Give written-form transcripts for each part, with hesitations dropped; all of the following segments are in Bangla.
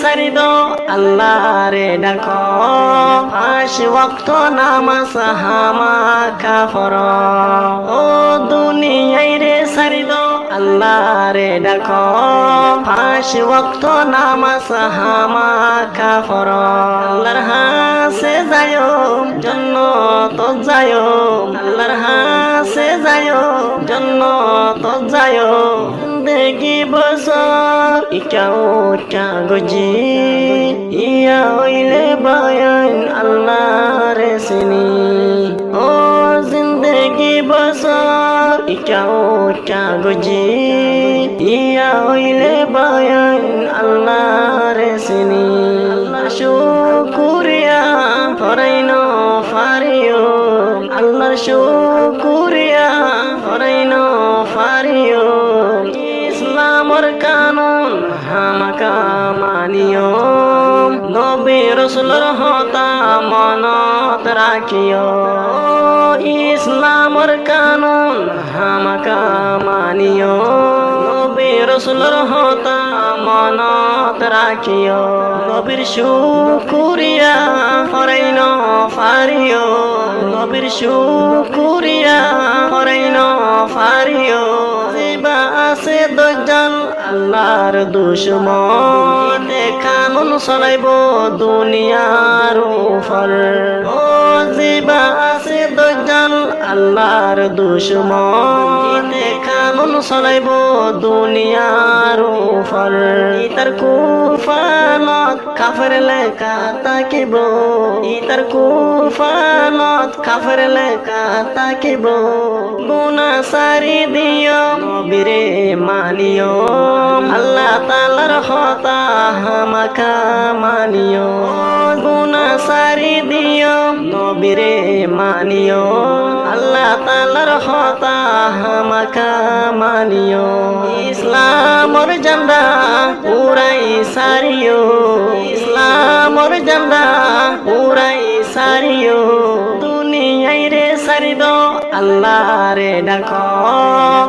সারি দো আল্লাহ রে ডাকো 5 ওয়াক্ত নামাজ হামা কাফর ও দুনিয়ায় রে সারি দো আল্লাহ রে ডাকো 5 ওয়াক্ত নামাজ হামা কাফর আল্লাহর হাসে যায়ো জান্নাত যায়ো আল্লাহর হাসে যায়ো জান্নাত যায়ো জিন্দেগি বছর ইকাও কাগজি ইয়া হইলে বয়ান আল্লাহর সিনি ও জিন্দেগি বছর ইকাও কাগজি ইয়া হইলে বয়ান আল্লাহর সিনি আল্লাহ শুকরিয়া ফরাইনো ফারিও আল্লাহর শুকরিয়া ফরাইনো ফারিও ইসলামর কানুন হামাকা মানিও নবী রাসূলের হতা মনত রাখিও ইসলামর কানুন হামাকা মানিও নবী রাসূলের হতা মনত রাখিও নবীর শুকরিয়া ফরাইনো ফারিও নবীর শুকরিয়া ফরাইনো ফারিও জিবা আছে দজ্জাল আল্লাহর দুশমন কানুন চলাইব দুনিয়ার উপর ও জিবা আছে দজ্জাল আল্লাহর দুশমন কানুন চলাইব দুনিয়ার উপর ইতার কুফানত কাফের লেখা তাকিব ইতার কুফানত কাফের লেখা তাকিব গুনাহ সারি দিও নবীরে মানিও আল্লাহ তাআলার হতা হামাকা মানিও গুনাহ সারি দিও নবীরে মানিও আল্লাহ তাআলার হতা হামাকা মানিও ইসলামর জান্দা পুরাই সারিও ইসলামর জান্দা পুরাই সারিও দুনিয়ায় রে সারি দো আল্লাহ রে ডাকো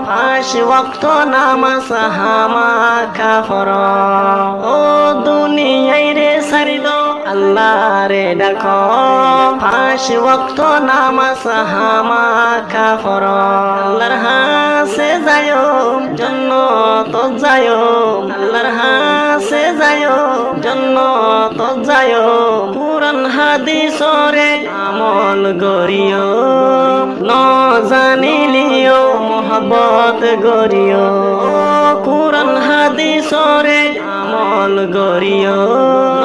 5 ওয়াক্ত নামাজ হামা কাফর ও দুনিয়ায় রে সারি দো আল্লাহ রে ডাকো 5 ওয়াক্ত নামাজ হামা কাফর আল্লাহর হাসে যায়ো জান্নাত যায়ো আল্লাহর হাসে যায়ো জান্নাত যায়ো কুরআন হাদিসরে আমল গরিও ন জানিলিও মোহব্বত গরিও কুরআন হাদিসরে আমল গরিও ন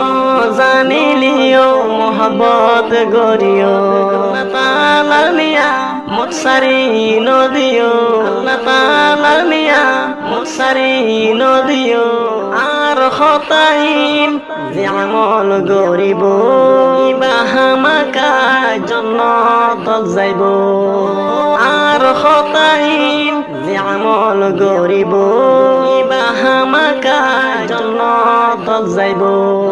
জানিলিও মোহব্বত গরিও আল্লাহ তাআলার নিয়া মুসারি নদিও আল্লাহ তাআলার নিয়া মুসারি নদিও আর হতাইন যে আমল গরিব ইবা হামাকা জান্নাত যাইব আর হতাইন যে আমল গরিব ইবা হামাকা জান্নাত যাইব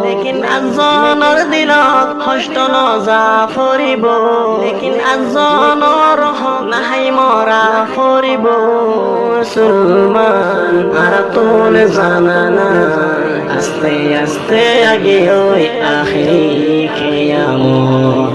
লেকিন আজনৰ দিনত কষ্ট নজা ফৰিব লেকিন আজনৰ নাহাই মৰা ফৰিব মুসলমান আর তোলে জানা না আস্তে আস্তে আগে ওই আখিরি কিয়ামত